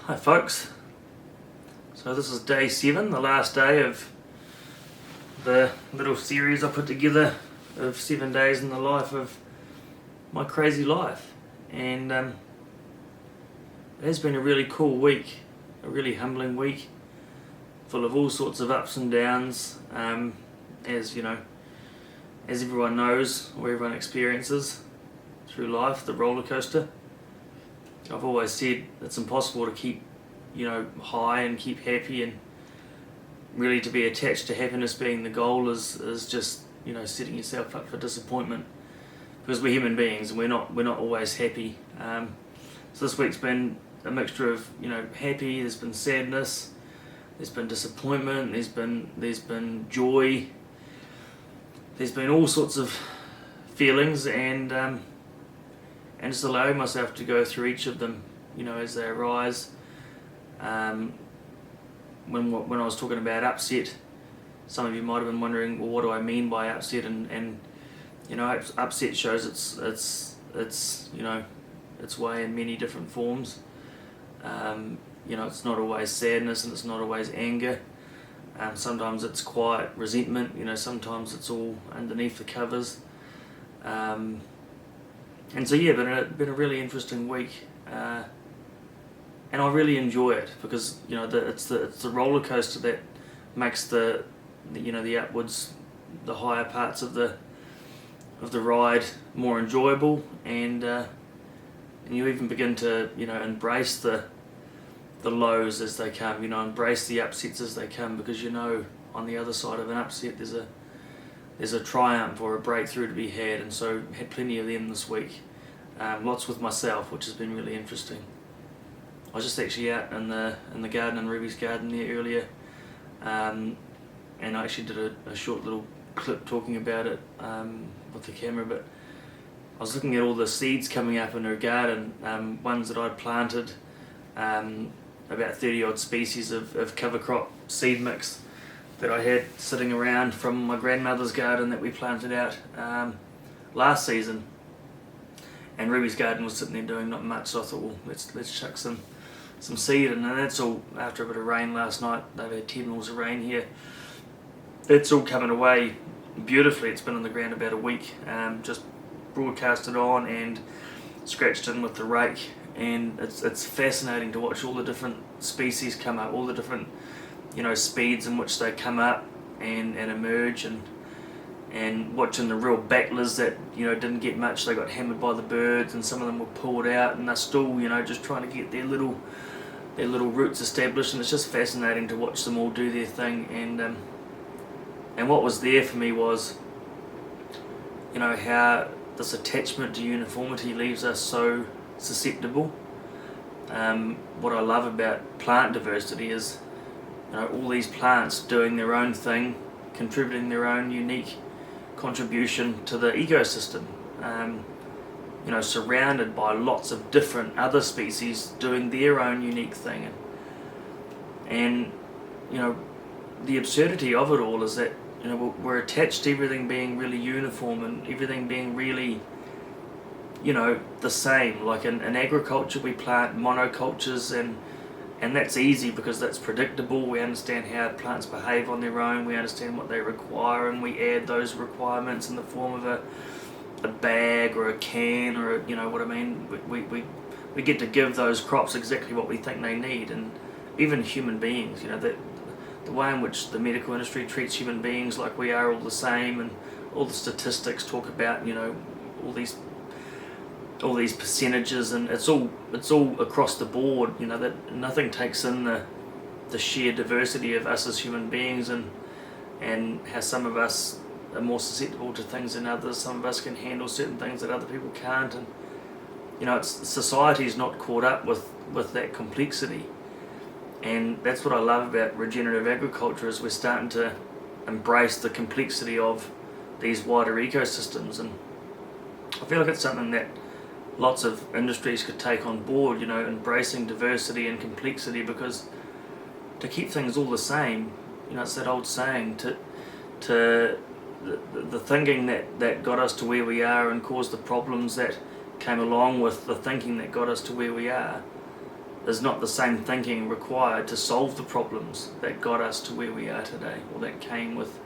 Hi folks, so this is day 7, the last day of the little series I put together of 7 days in the life of my crazy life, and it has been a really cool week, a really humbling week, full of all sorts of ups and downs, as you know, as everyone knows or everyone experiences through life, the roller coaster. I've always said it's impossible to keep, high and keep happy, and really to be attached to happiness being the goal is just, setting yourself up for disappointment, because we're human beings and we're not always happy. So this week's been a mixture of, happy, there's been sadness, there's been disappointment, there's been joy, there's been all sorts of feelings, and just allowing myself to go through each of them, as they arise. When I was talking about upset, some of you might have been wondering, well, what do I mean by upset? And upset shows its way in many different forms. It's not always sadness, and it's not always anger. Sometimes it's quiet resentment. Sometimes it's all underneath the covers. And so been a really interesting week, and I really enjoy it, because it's the roller coaster that makes the upwards, the higher parts of the ride more enjoyable, and you even begin to embrace the lows as they come, embrace the upsets as they come, because on the other side of an upset there's a triumph or a breakthrough to be had. And so had plenty of them this week, lots with myself, which has been really interesting. I was just actually out in the garden, in Ruby's garden there earlier, and I actually did a short little clip talking about it with the camera, but I was looking at all the seeds coming up in her garden, ones that I'd planted, about 30 odd species of cover crop seed mix that I had sitting around from my grandmother's garden that we planted out last season. And Ruby's garden was sitting there doing not much, so I thought, well, let's chuck some seed in, and that's all after a bit of rain last night. They've had 10 mils of rain here. It's all coming away beautifully. It's been on the ground about a week, just broadcasted on and scratched in with the rake, and it's fascinating to watch all the different species come up, all the different speeds in which they come up and emerge, and watching the real battlers that didn't get much. They got hammered by the birds, and some of them were pulled out, and they're still just trying to get their little roots established. And it's just fascinating to watch them all do their thing. And what was there for me was how this attachment to uniformity leaves us so susceptible. What I love about plant diversity is all these plants doing their own thing, contributing their own unique contribution to the ecosystem, surrounded by lots of different other species doing their own unique thing. And the absurdity of it all is that we're attached to everything being really uniform, and everything being really the same. Like in agriculture, we plant monocultures, and that's easy because that's predictable. We understand how plants behave on their own, we understand what they require, and we add those requirements in the form of a bag or a can, or what I mean. We get to give those crops exactly what we think they need. And even human beings, the way in which the medical industry treats human beings like we are all the same, and all the statistics talk about all these percentages, and it's all across the board, that nothing takes in the sheer diversity of us as human beings, and how some of us are more susceptible to things than others. Some of us can handle certain things that other people can't, and society's not caught up with that complexity. And that's what I love about regenerative agriculture, is we're starting to embrace the complexity of these wider ecosystems. And I feel like it's something that lots of industries could take on board, embracing diversity and complexity, because to keep things all the same, it's that old saying, to the thinking that got us to where we are and caused the problems that came along with the thinking that got us to where we are, is not the same thinking required to solve the problems that got us to where we are today, or that came with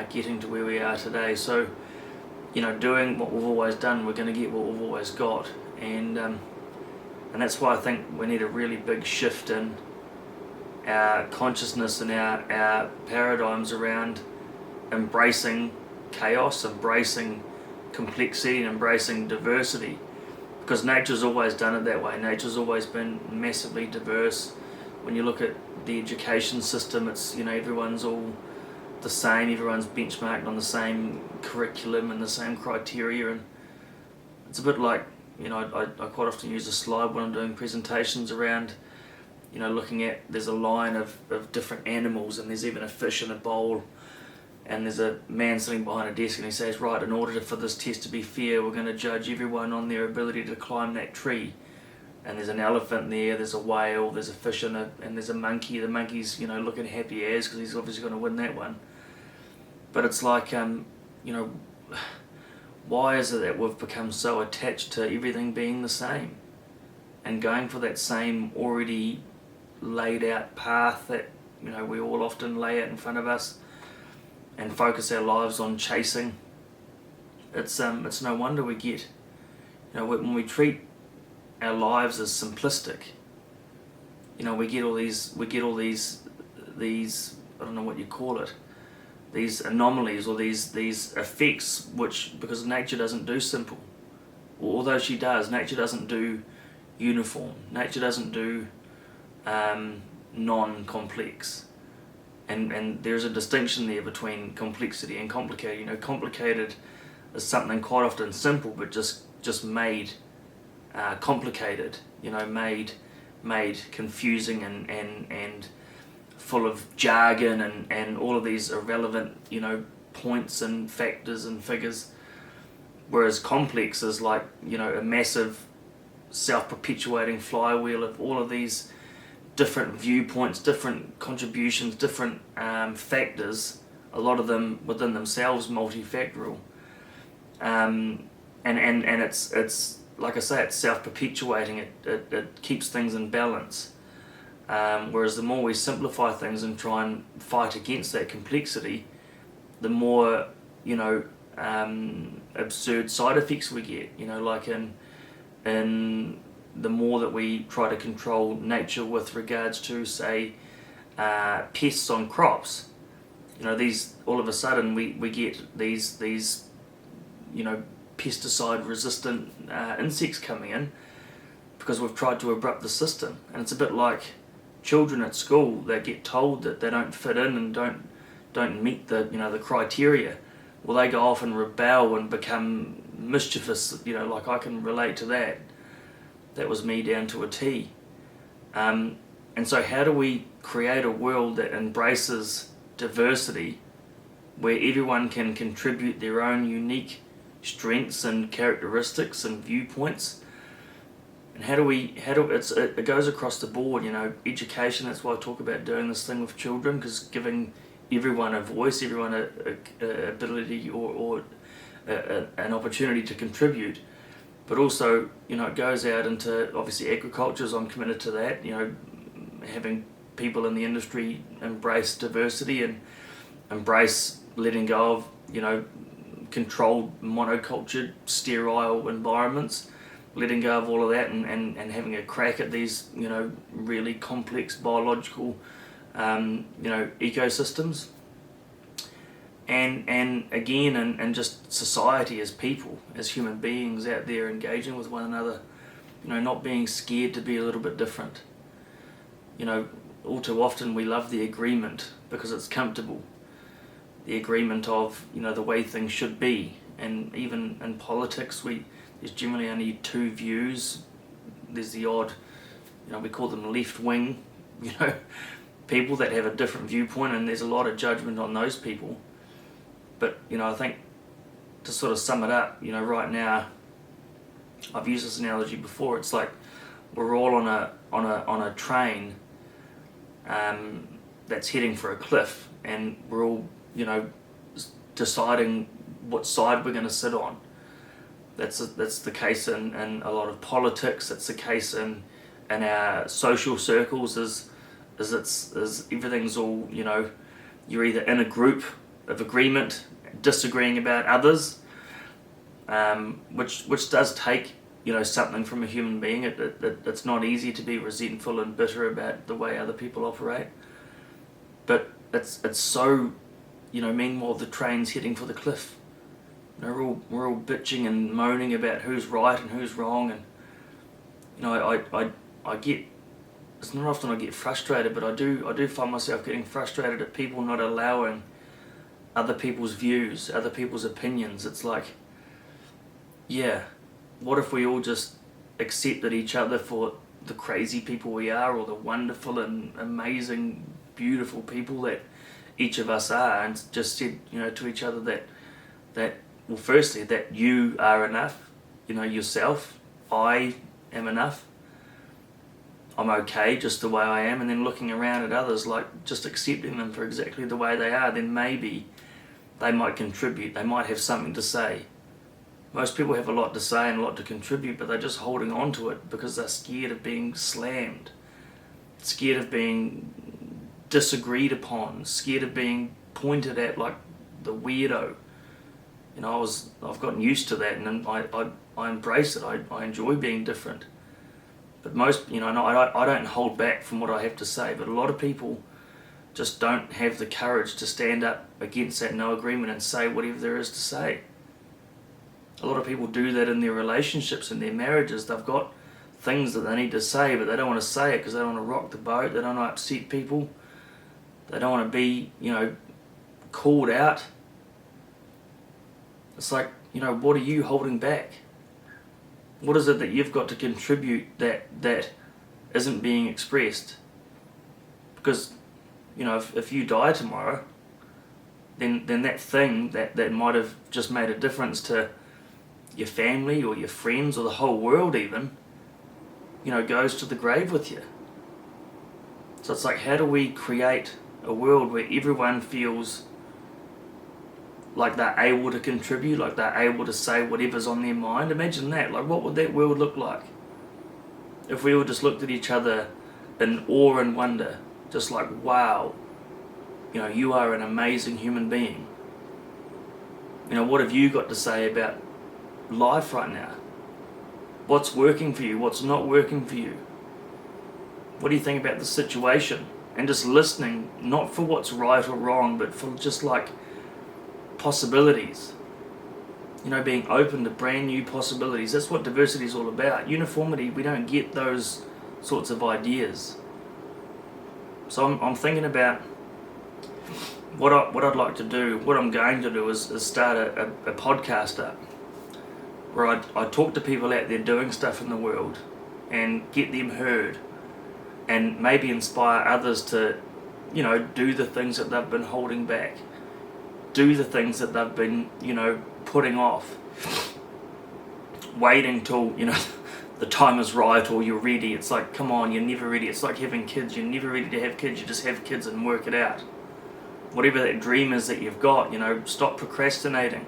getting to where we are today. So, doing what we've always done, we're going to get what we've always got, and that's why I think we need a really big shift in our consciousness and our paradigms around embracing chaos, embracing complexity, and embracing diversity. Because nature's always done it that way. Nature's always been massively diverse. When you look at the education system, it's, everyone's all the same, everyone's benchmarked on the same curriculum and the same criteria, and it's a bit like, I quite often use a slide when I'm doing presentations around, looking at, there's a line of different animals, and there's even a fish in a bowl, and there's a man sitting behind a desk, and he says, right, in order for this test to be fair, we're going to judge everyone on their ability to climb that tree. And there's an elephant there, there's a whale, there's a fish and there's a monkey. The monkey's, looking happy as, because he's obviously going to win that one. But it's like, why is it that we've become so attached to everything being the same, and going for that same already laid out path that, we all often lay out in front of us, and focus our lives on chasing? It's no wonder we get, when we treat our lives as simplistic, we get all these I don't know what you call it, these anomalies, or these effects, which, because nature doesn't do simple, although she does. Nature doesn't do uniform. Nature doesn't do non-complex. And there's a distinction there between complexity and complicated. Complicated is something quite often simple, but just made complicated. Made confusing and full of jargon and all of these irrelevant points and factors and figures. Whereas complex is like a massive self-perpetuating flywheel of all of these different viewpoints, different contributions, different factors, a lot of them within themselves multifactorial, and it's like I say, it's self-perpetuating. It keeps things in balance, whereas the more we simplify things and try and fight against that complexity, the more absurd side effects we get. Like in the more that we try to control nature with regards to, say, pests on crops, these, all of a sudden we get these pesticide resistant insects coming in because we've tried to abrupt the system. And it's a bit like children at school that get told that they don't fit in and don't meet the criteria. Well, they go off and rebel and become mischievous. Like, I can relate to that. That was me down to a T. And so how do we create a world that embraces diversity, where everyone can contribute their own unique strengths and characteristics and viewpoints? And it goes across the board, education. That's why I talk about doing this thing with children, because giving everyone a voice, everyone a ability or an opportunity to contribute. But also, it goes out into, obviously, agriculture. I'm committed to that, having people in the industry embrace diversity and embrace letting go of, controlled, monocultured, sterile environments, letting go of all of that and having a crack at these, really complex biological, ecosystems. And again, and just society as people, as human beings out there engaging with one another, not being scared to be a little bit different. All too often we love the agreement because it's comfortable. The agreement of, the way things should be. And even in politics, there's generally only two views. There's the odd, we call them left wing, people that have a different viewpoint, and there's a lot of judgment on those people. But I think, to sort of sum it up, right now, I've used this analogy before. It's like we're all on a train that's heading for a cliff, and we're all deciding what side we're going to sit on. That's the case in a lot of politics. It's the case in in our social circles is everything's all, you're either in a group of agreement, disagreeing about others, which does take something from a human being. It's not easy to be resentful and bitter about the way other people operate, but it's so, meanwhile the train's heading for the cliff. We're all bitching and moaning about who's right and who's wrong, and I get, it's not often I get frustrated, but I do find myself getting frustrated at people not allowing other people's views, other people's opinions. It's like, yeah, what if we all just accepted each other for the crazy people we are, or the wonderful and amazing, beautiful people that each of us are, and just said, to each other that well, firstly, that you are enough, yourself. I am enough. I'm okay just the way I am, and then looking around at others, like just accepting them for exactly the way they are, then maybe they might contribute, they might have something to say. Most people have a lot to say and a lot to contribute, but they're just holding on to it because they're scared of being slammed, scared of being disagreed upon, scared of being pointed at like the weirdo. I've gotten used to that, and I embrace it. I enjoy being different. But most, I don't hold back from what I have to say, but a lot of people just don't have the courage to stand up against that no agreement and say whatever there is to say. A lot of people do that in their relationships, in their marriages. They've got things that they need to say, but they don't want to say it because they don't want to rock the boat, they don't want to upset people, they don't want to be, called out. It's like, what are you holding back? What is it that you've got to contribute that isn't being expressed? Because, if you die tomorrow, then that thing that might have just made a difference to your family or your friends or the whole world even, goes to the grave with you. So it's like, how do we create a world where everyone feels like they're able to contribute, like they're able to say whatever's on their mind? Imagine that. Like, what would that world look like if we all just looked at each other in awe and wonder, just like, wow, you are an amazing human being. What have you got to say about life right now? What's working for you? What's not working for you? What do you think about the situation? And just listening, not for what's right or wrong, but for just like possibilities. Being open to brand new possibilities. That's what diversity is all about. Uniformity, we don't get those sorts of ideas. So I'm thinking about what I'd like to do. What I'm going to do is start a podcast up where I talk to people out there doing stuff in the world and get them heard, and maybe inspire others to, do the things that they've been holding back, do the things that they've been, putting off, waiting till, the time is right or you're ready. It's like, come on, you're never ready. It's like having kids. You're never ready to have kids. You just have kids and work it out. Whatever that dream is that you've got, stop procrastinating.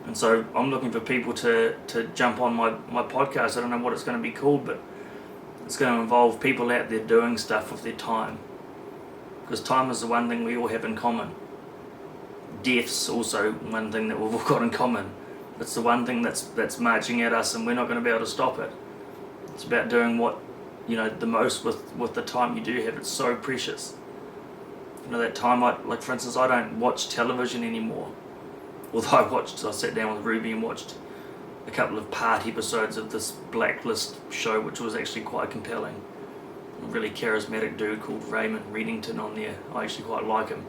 And so I'm looking for people to jump on my podcast. I don't know what it's going to be called, but it's going to involve people out there doing stuff with their time. Because time is the one thing we all have in common. Death's also one thing that we've all got in common. It's the one thing that's marching at us, and we're not going to be able to stop it. It's about doing what, the most with the time you do have. It's so precious. That time, like for instance, I don't watch television anymore. Although I sat down with Ruby and watched a couple of part episodes of this Blacklist show, which was actually quite compelling. A really charismatic dude called Raymond Reddington on there. I actually quite like him.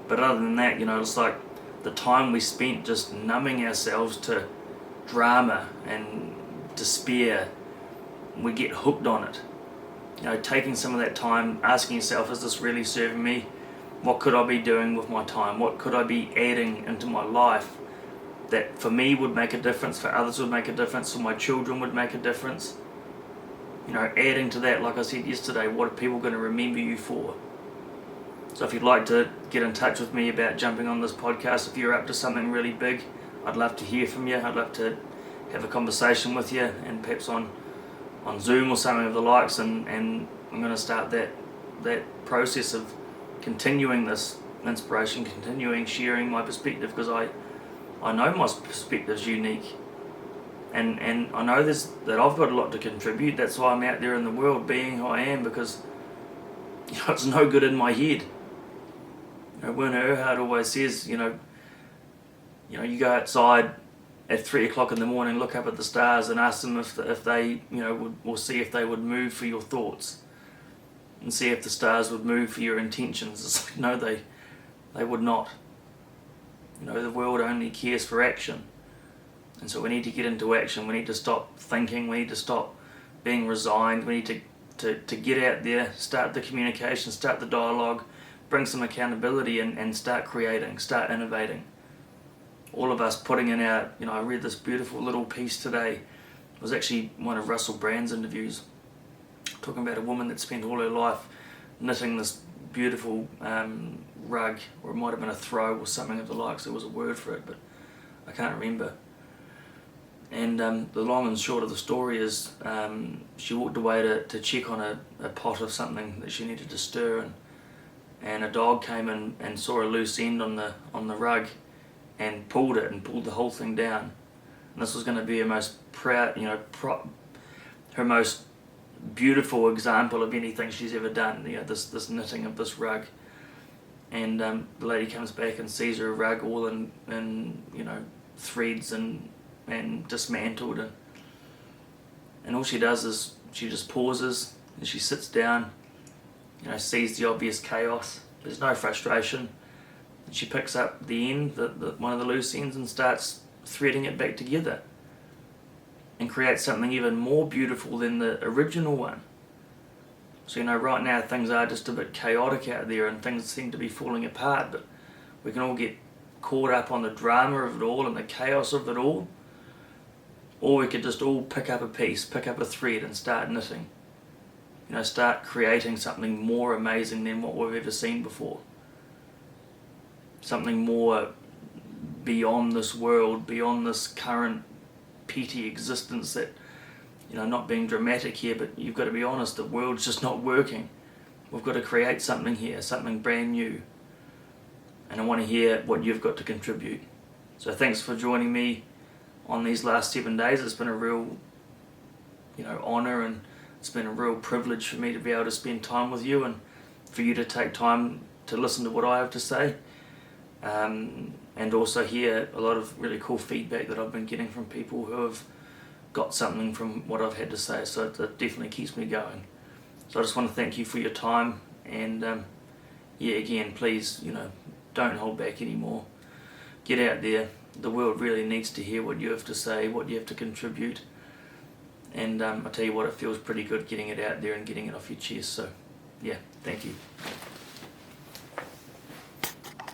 But other than that, it's like the time we spent just numbing ourselves to drama and despair, we get hooked on it. Taking some of that time, asking yourself, is this really serving me? What could I be doing with my time? What could I be adding into my life that for me would make a difference, for others would make a difference, for my children would make a difference? Adding to that, like I said yesterday, what are people going to remember you for? So if you'd like to get in touch with me about jumping on this podcast, if you're up to something really big, I'd love to hear from you. I'd love to have a conversation with you, and perhaps on on Zoom or something of the likes, and I'm going to start that process of continuing this inspiration, continuing sharing my perspective, because I know my perspective's unique, and I know that I've got a lot to contribute. That's why I'm out there in the world being who I am, because it's no good in my head. Werner Erhard always says, you go outside at 3 o'clock in the morning, look up at the stars and ask them if they, or see if they would move for your thoughts, and see if the stars would move for your intentions. It's like, no, they would not. The world only cares for action. And so we need to get into action. We need to stop thinking. We need to stop being resigned. We need to get out there, start the communication, start the dialogue, bring some accountability, and start creating, start innovating. All of us putting in our, I read this beautiful little piece today. It was actually one of Russell Brand's interviews, talking about a woman that spent all her life knitting this beautiful rug, or it might have been a throw or something of the likes. There was a word for it, but I can't remember. And the long and short of the story is she walked away to check on a pot of something that she needed to stir, and a dog came in and saw a loose end on the rug and pulled the whole thing down. And this was going to be her most proud, her most beautiful example of anything she's ever done, this knitting of this rug. And the lady comes back and sees her rug all in threads and dismantled, and all she does is she just pauses and she sits down, sees the obvious chaos. There's no frustration, and she picks up the end, one of the loose ends, and starts threading it back together and creates something even more beautiful than the original one. So right now things are just a bit chaotic out there and things seem to be falling apart, but we can all get caught up on the drama of it all and the chaos of it all. Or we could just all pick up a piece, pick up a thread and start knitting. Start creating something more amazing than what we've ever seen before. Something more beyond this world, beyond this current petty existence that, not being dramatic here, but you've got to be honest, the world's just not working. We've got to create something here, something brand new. And I want to hear what you've got to contribute. So thanks for joining me on these last 7 days. It's been a real, honour, and it's been a real privilege for me to be able to spend time with you and for you to take time to listen to what I have to say, and also hear a lot of really cool feedback that I've been getting from people who have got something from what I've had to say. So it definitely keeps me going. So I just want to thank you for your time, and again, please, don't hold back anymore. Get out there. The world really needs to hear what you have to say, what you have to contribute. And I tell you what, it feels pretty good getting it out there and getting it off your chest. So, thank you.